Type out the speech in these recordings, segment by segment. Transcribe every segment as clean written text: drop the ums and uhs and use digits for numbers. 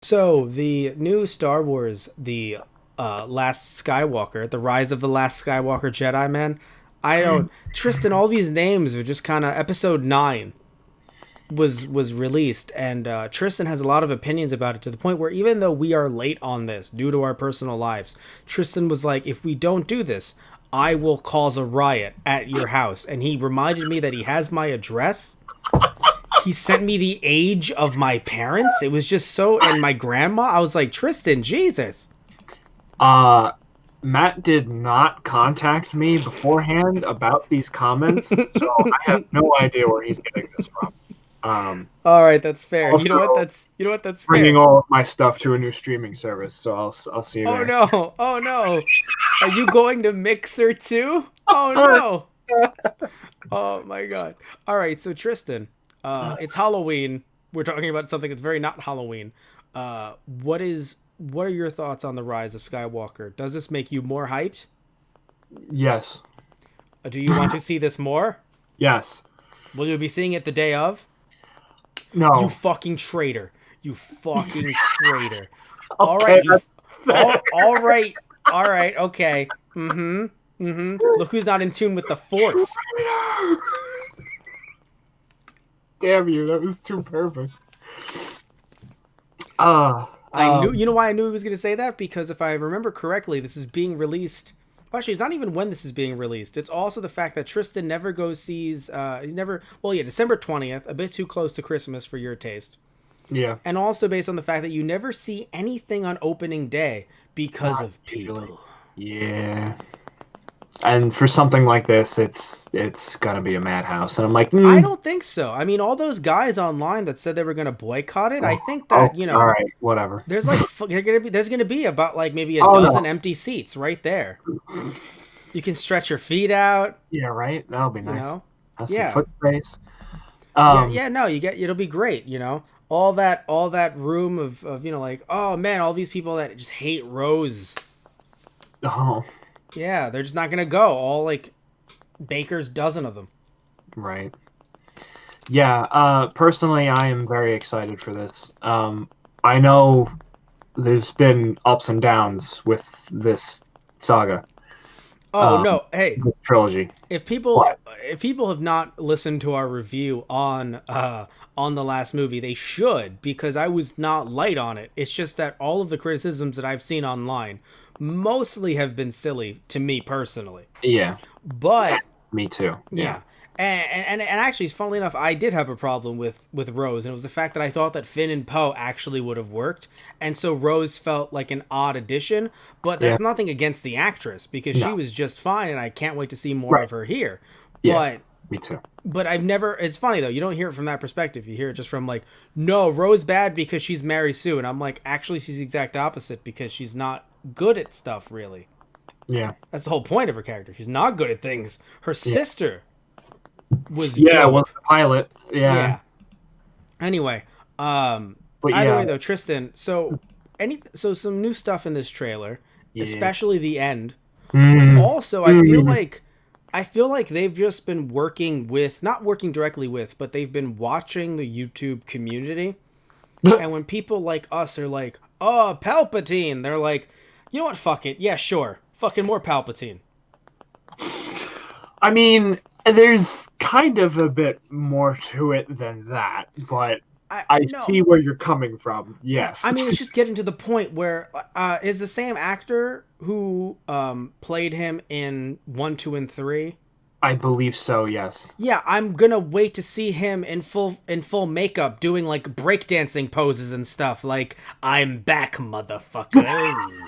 So the new Star Wars, the Last Skywalker, the Rise of the Last Skywalker Jedi, man. I don't Tristan. All these names are just kind of Episode 9 was released, and Tristan has a lot of opinions about it to the point where even though we are late on this due to our personal lives, Tristan was like, "If we don't do this, I will cause a riot at your house." And he reminded me that he has my address. He sent me the age of my parents. It was just so, and my grandma. I was like, Tristan, Jesus. Uh, Matt did not contact me beforehand about these comments, so I have no idea where he's getting this from. All right, that's fair. Also, That's bringing fair. all of my stuff to a new streaming service, so I'll see you Oh there. no! Oh no! Are you going to Mixer too? Oh no! Oh my god! All right, so Tristan, it's Halloween. We're talking about something that's very not Halloween. What are your thoughts on the rise of Skywalker? Does this make you more hyped? Yes, Do you want to see this more? yes, Will you be seeing it the day of? You no. fucking traitor. You fucking traitor. All Okay, right, that's fair. all right. All right, okay. Mm-hmm. Mm-hmm. Look who's not in tune with the Force. Damn you, that was too perfect. Uh, I knew, um, you know why I knew he was going to say that? Because if I remember correctly, this is being released. Well, actually, it's not even when this is being released. It's also the fact that Tristan never goes sees. He's never. Well, yeah, December 20th, a bit too close to Christmas for your taste, yeah, and also based on the fact that you never see anything on opening day because not of usually. people. Yeah. And for something like this, it's gonna be a madhouse. And I'm like, I don't think so. I mean, all those guys online that said they were going to boycott it. I think oh, that all right, whatever. there's gonna be about like maybe a Oh dozen no, empty seats right there. You can stretch your feet out. yeah, right. That'll be You nice. know. Have some Yeah. foot space. Yeah, Um, yeah, no, it'll be great, all that room of like, oh man, all these people that just hate Rose. oh, Yeah, they're just not gonna go. All like Baker's dozen of them. right. Yeah. Personally, I am very excited for this. I know there's been ups and downs with this saga, Oh um, no, hey, this trilogy. if people But if people have not listened to our review on the last movie, they should, because I was not light on it. It's just that all of the criticisms that I've seen online mostly have been silly to me personally. yeah, But me too. Yeah. yeah. And actually, funnily enough, I did have a problem with Rose, and it was the fact that I thought that Finn and Poe actually would have worked, and so Rose felt like an odd addition. But Yeah. that's nothing against the actress, because she No. was just fine, and I can't wait to see more Right. of her here. Yeah. But Me too. I've never. It's funny though. You don't hear it from that perspective. You hear it just from like, no, Rose bad because she's Mary Sue, and I'm like, actually, she's the exact opposite because she's not good at stuff really. Yeah. That's the whole point of her character. She's not good at things. Her Yeah. sister was Yeah. Well, dope. the pilot. Yeah. Yeah. Anyway, But either yeah. way though, Tristan. So some new stuff in this trailer, Yeah. especially the end. Mm. Also, Mm. I feel like they've just been working with, not working directly with, but they've been watching the YouTube community. And when people like us are like, "Oh, Palpatine," they're like, "You know what? Fuck it. Yeah, sure. Fucking more Palpatine." I mean, there's kind of a bit more to it than that, but I No. see where you're coming from. Yes. I mean, it's just getting to the point where is the same actor who played him in 1, 2, and 3. I believe so. Yes. Yeah, I'm gonna wait to see him in full makeup doing like breakdancing poses and stuff. Like, I'm back, motherfuckers.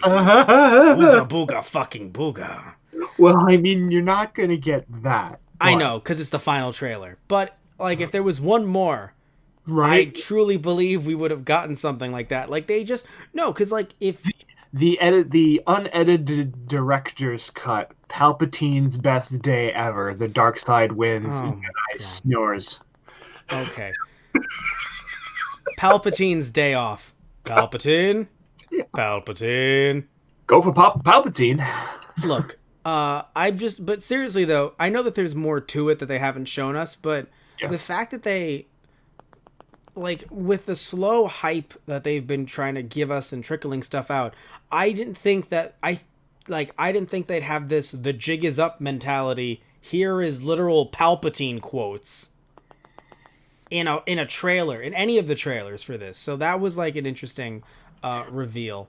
Booga booga fucking booga. Well, I mean, you're not gonna get that. I but- know, because it's the final trailer. But like, if there was one more, I right? truly believe we would have gotten something like that. Like, they just no, because like if The unedited director's cut. Palpatine's best day ever. The dark side wins. oh my Jedi god, snores. okay, Palpatine's day off. Palpatine, Palpatine. Go for Palpatine. Look, but seriously though, I know that there's more to it that they haven't shown us, but Yeah. the fact that they like with the slow hype that they've been trying to give us and trickling stuff out, I didn't think that I didn't think they'd have this the jig is up mentality. Here is literal Palpatine quotes in a trailer, in any of the trailers for this. So that was like an interesting reveal.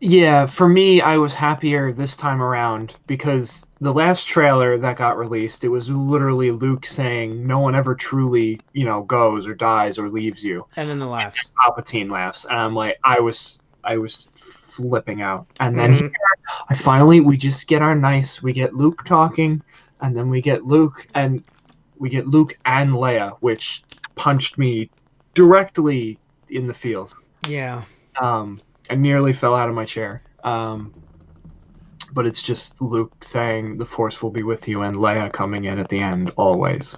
Yeah, for me, I was happier this time around because the last trailer that got released, it was literally Luke saying, "No one ever truly, goes or dies or leaves you." And then the laughs. Palpatine laughs, and I'm like, I was flipping out. And then Mm-hmm. here, we just get we get Luke talking, and then we get Luke and Leia, which punched me directly in the feels. Yeah. I nearly fell out of my chair. But it's just Luke saying the Force will be with you and Leia coming in at the end always.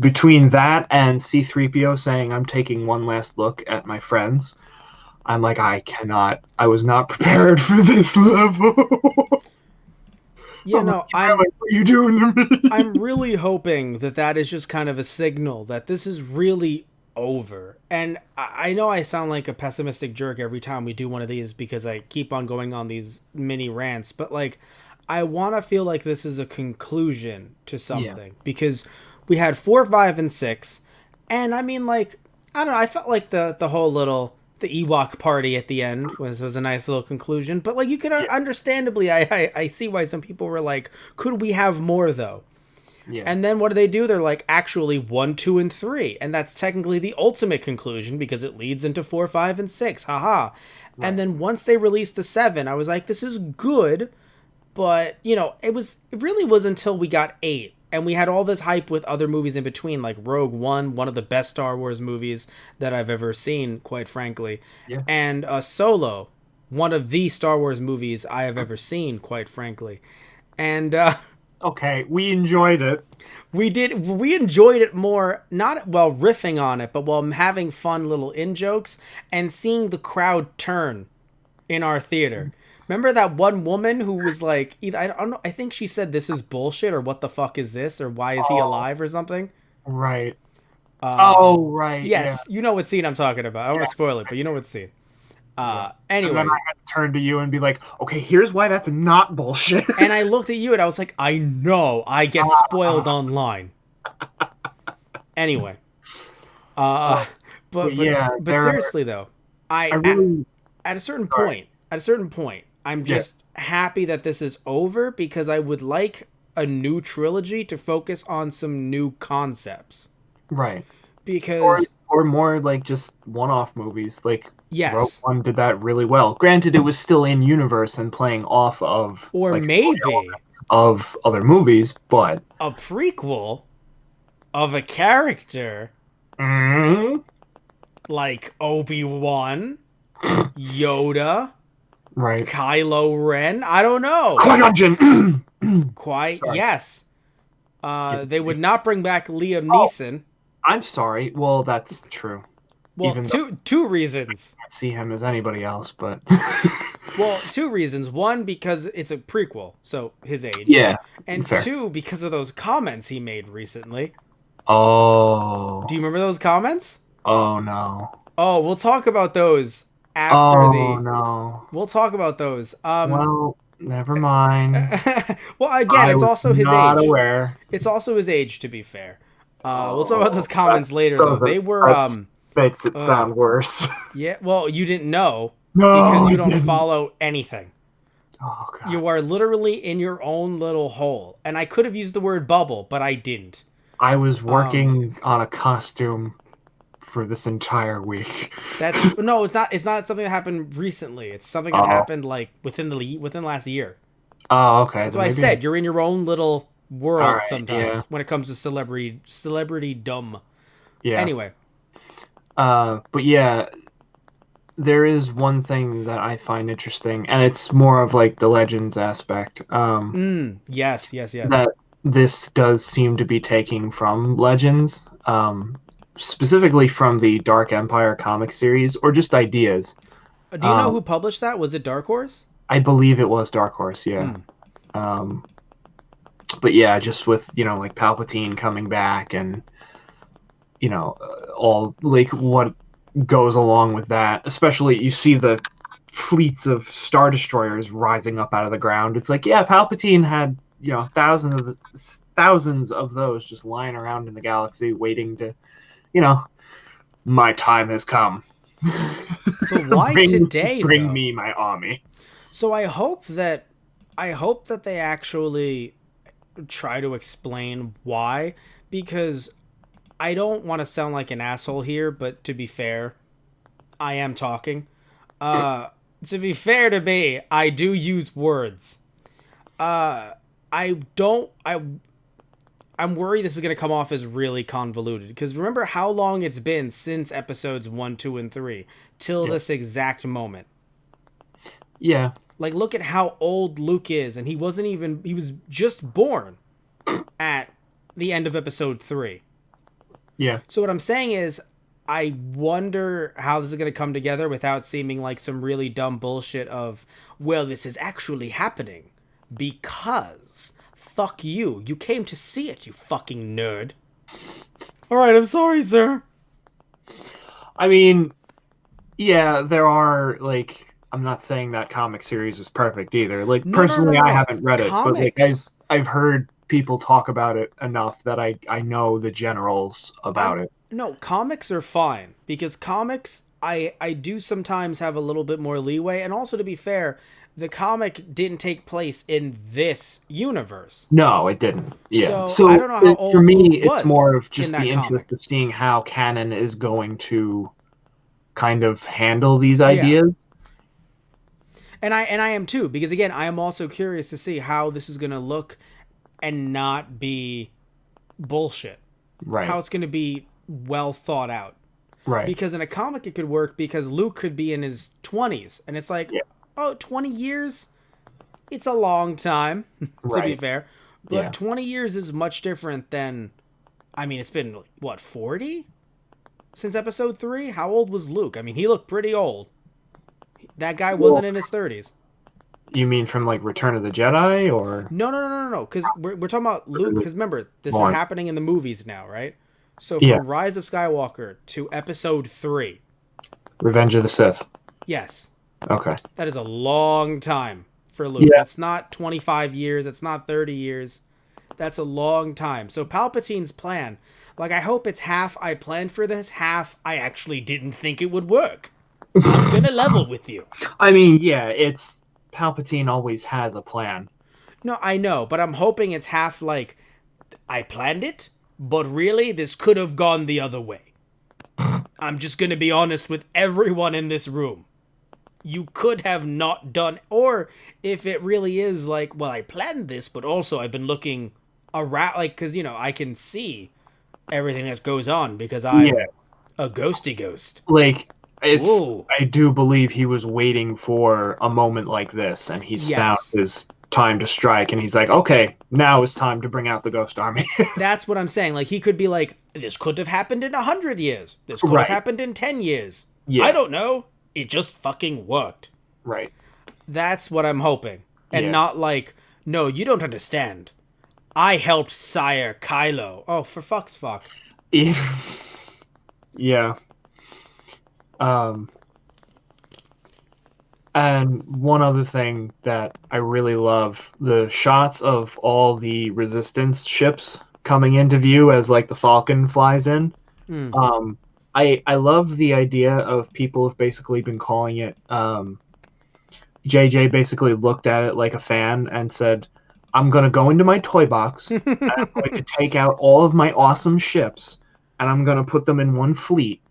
Between that and C-3PO saying I'm taking one last look at my friends, I'm like, I was not prepared for this level. Yeah, no, I'm what are you doing to me? I'm really hoping that that is just kind of a signal that this is really over. And I know I sound like a pessimistic jerk every time we do one of these because I keep on going on these mini rants, but like I want to feel like this is a conclusion to something because we had 4, 5, and 6, and I mean, like, I don't know, I felt like the whole little the Ewok party at the end was a nice little conclusion, but like you can understandably I see why some people were like, could we have more though? Yeah. And then what do? They're like, actually 1, 2, and 3. And that's technically the ultimate conclusion because it leads into 4, 5, and 6. Haha. Right. And then once they released the 7, I was like, this is good. But, it really was until we got 8. And we had all this hype with other movies in between, like Rogue One of the best Star Wars movies that I've ever seen, quite frankly. Yeah. And Solo, one of the Star Wars movies I have ever seen, quite frankly. And, okay, we enjoyed it. We did. We enjoyed it more, not while riffing on it, but while having fun little in-jokes and seeing the crowd turn in our theater. Remember that one woman who was like, I don't know, I think she said this is bullshit or what the fuck is this or why is he alive or something? Right. Right. Yes, yeah. you know what scene I'm talking about. I don't want to spoil it, but you know what scene. Anyway. And then I had to turn to you and be like, okay, here's why that's not bullshit. And I looked at you and I was like, I know I get spoiled online. Anyway. But seriously though, at a certain point, I'm just happy that this is over because I would like a new trilogy to focus on some new concepts. Right. Because or more like just one-off movies. Like Rogue yes. One did that really well. Granted, it was still in universe and playing off of or maybe of other movies, but a prequel of a character like Obi-Wan, Yoda, right, Kylo Ren. I don't know. Yes. They would not bring back Liam Neeson. I'm sorry. Well, that's true. Well, two reasons. I can't see him as anybody else, but well, 2 reasons. 1, because it's a prequel, so his age. Yeah. And fair. 2, because of those comments he made recently. Oh. Do you remember those comments? Oh no. Oh, we'll talk about those after no. We'll talk about those. Well, never mind. Well, again, it's also his not age. Aware. It's also his age, to be fair. We'll talk about those comments later, though. They were makes it sound worse. Yeah, well, you didn't know because you don't follow anything. Oh god. You are literally in your own little hole. And I could have used the word bubble, but I didn't. I was working on a costume for this entire week. It's not something that happened recently. It's something that happened like within last year. Oh, okay. That's why I said you're in your own little world sometimes when it comes to celebrity dumb. Yeah. Anyway. But yeah, there is one thing that I find interesting, and it's more of like the Legends aspect. Yes. That this does seem to be taking from Legends, specifically from the Dark Empire comic series, or just ideas. Do you know who published that? Was it Dark Horse? I believe it was Dark Horse, yeah. But yeah, just with, like Palpatine coming back and all like what goes along with that. Especially you see the fleets of Star Destroyers rising up out of the ground. It's like, yeah, Palpatine had, thousands of those just lying around in the galaxy waiting to, you know, my time has come. But why today, bring though? me my army. So I hope that they actually try to explain why, because I don't want to sound like an asshole here, but to be fair, I am talking. To be fair to me, I do use words. I don't. I'm worried this is going to come off as really convoluted, because remember how long it's been since episodes 1, 2, and 3 till this exact moment. Yeah. Like, look at how old Luke is, and he was just born at the end of episode 3. Yeah. So what I'm saying is, I wonder how this is going to come together without seeming like some really dumb bullshit of, well, this is actually happening because fuck you. You came to see it, you fucking nerd. Alright, I'm sorry, sir. I mean, yeah, there are, like, I'm not saying that comic series is perfect either. Like, personally, I haven't read it, but like I've heard people talk about it enough that I know the generals about it. No, comics are fine, because comics I do sometimes have a little bit more leeway, and also, to be fair, the comic didn't take place in this universe. No, it didn't. Yeah. So I don't know how old for me, Luke it's was more of in just that the interest comic. of seeing how canon is going to kind of handle these ideas. And I am too, because again, I am also curious to see how this is going to look and not be bullshit. Right. How it's going to be well thought out. Right. Because in a comic it could work, because Luke could be in his 20s, and it's like, oh, 20 years? It's a long time, to be fair. But 20 years is much different than, I mean, it's been, what, 40? Since episode 3? How old was Luke? I mean, he looked pretty old. That guy wasn't in his 30s. You mean from, like, Return of the Jedi, or? No. Because we're talking about Luke, because remember, this is happening in the movies now, right? So from Rise of Skywalker to episode 3. Revenge of the Sith. Yes. Okay. That is a long time for Luke. Yeah. That's not 25 years. That's not 30 years. That's a long time. So Palpatine's plan, like, I hope it's half I planned for this, half I actually didn't think it would work. I'm gonna level with you. I mean, yeah, it's Palpatine always has a plan. No, I know, but I'm hoping it's half like, I planned it, but really this could have gone the other way. I'm just gonna be honest with everyone in this room. You could have not done, or if it really is like, well, I planned this, but also I've been looking around, like, because, I can see everything that goes on because I'm a ghosty ghost. Like, I do believe he was waiting for a moment like this, and he's found his time to strike, and he's like, okay, now it's time to bring out the Ghost Army. That's what I'm saying. Like, he could be like, this could have happened in 100 years. This could have happened in 10 years. Yeah. I don't know. It just fucking worked. Right. That's what I'm hoping. And not like, no, you don't understand. I helped sire Kylo. Oh, for fuck's fuck. Yeah. And one other thing that I really love, the shots of all the Resistance ships coming into view as, like, the Falcon flies in. I love the idea of people have basically been calling it, JJ basically looked at it like a fan and said, I'm going to go into my toy box, and I'm going to take out all of my awesome ships, and I'm going to put them in one fleet,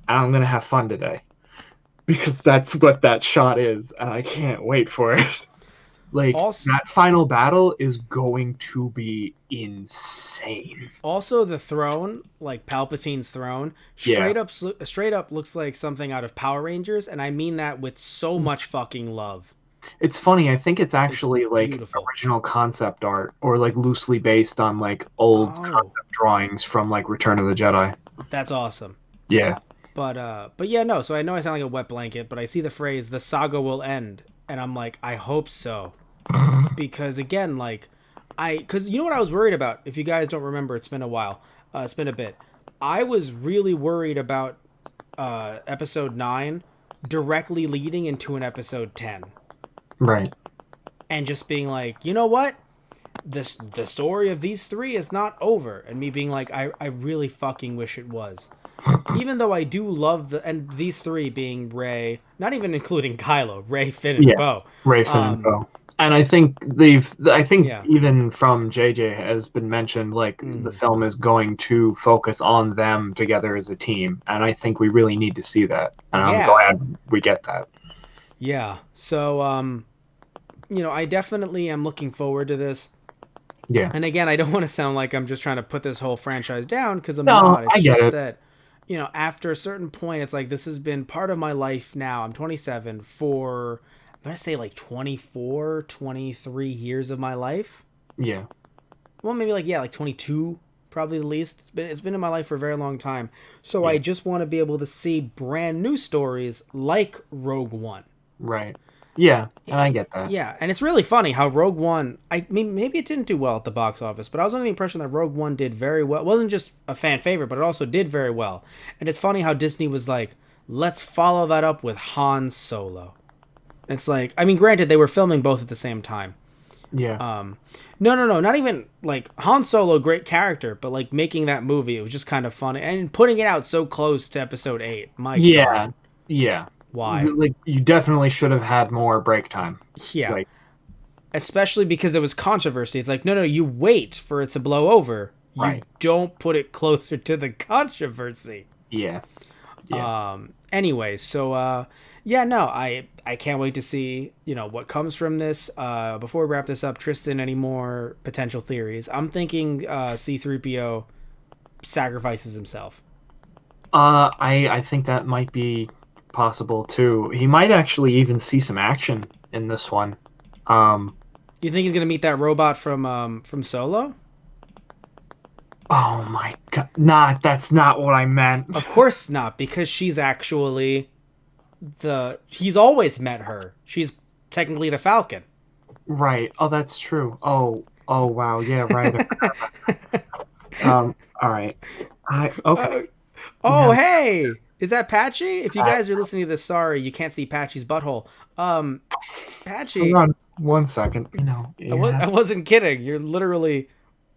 and I'm going to have fun today. Because that's what that shot is, and I can't wait for it. Like, also, that final battle is going to be insane. Also, the throne, like Palpatine's throne, straight up looks like something out of Power Rangers, and I mean that with so much fucking love. It's funny, I think it's actually original concept art, or like loosely based on like old concept drawings from like Return of the Jedi. That's awesome. Yeah. But yeah, no, so I know I sound like a wet blanket, but I see the phrase, the saga will end, and I'm like, I hope so. Because again, like, because you know what I was worried about, if you guys don't remember, it's been a while, it's been a bit. I was really worried about episode 9 directly leading into an episode 10. Right. And just being like, you know what? The story of these three is not over. And me being like, I really fucking wish it was. Even though I do love and these three being Rey, not even including Kylo, Rey, Finn, and Poe. Rey, Finn, and Poe. And I think even from JJ has been mentioned, like the film is going to focus on them together as a team, and I think we really need to see that. And I'm glad we get that. Yeah. So, I definitely am looking forward to this. Yeah. And again, I don't want to sound like I'm just trying to put this whole franchise down, because I'm not. It's just that, after a certain point, it's like, this has been part of my life now. I'm 27 for, I'm going to say like 24, 23 years of my life. Yeah. Well, maybe like 22, probably the least. It's been in my life for a very long time. So I just want to be able to see brand new stories like Rogue One. Right. Yeah, and I get that. Yeah, and it's really funny how Rogue One, I mean, maybe it didn't do well at the box office, but I was under the impression that Rogue One did very well. It wasn't just a fan favorite, but it also did very well. And it's funny how Disney was like, let's follow that up with Han Solo. It's like, I mean, granted, they were filming both at the same time. Yeah. No, not even, like, Han Solo, great character, but, like, making that movie, it was just kind of funny. And putting it out so close to episode 8, my God. Yeah. Why? Like, you definitely should have had more break time. Yeah. Like, especially because there was controversy. It's like, no, you wait for it to blow over. You don't put it closer to the controversy. Yeah. Anyway, so I can't wait to see, what comes from this. Before we wrap this up, Tristan, any more potential theories? I'm thinking C-3PO sacrifices himself. I think that might be possible too. He might actually even see some action in this one. You think he's gonna meet that robot from Solo? Oh my God! That's not what I meant. Of course not, because she's actually he's always met her. She's technically the Falcon. Right. Oh, that's true. Oh wow. Yeah. Right. All right. Okay. Hey. Is that Patchy? If you guys are listening to this, sorry, you can't see Patchy's butthole. Patchy. Hold on 1 second. I wasn't kidding. You're literally.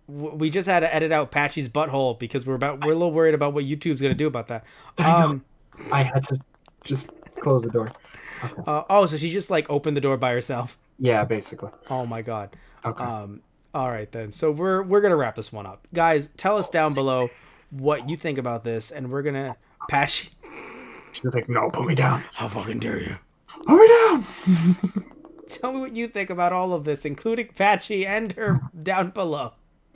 We just had to edit out Patchy's butthole because we're a little worried about what YouTube's gonna do about that. I had to just close the door. Okay. So she just like opened the door by herself. Yeah, basically. Oh my God. Okay. All right then. So we're gonna wrap this one up, guys. Tell us down below what you think about this, and we're gonna. Patchy. She's like, no, put me down. How fucking dare you? Put me down. Tell me what you think about all of this, including Patchy and her down below.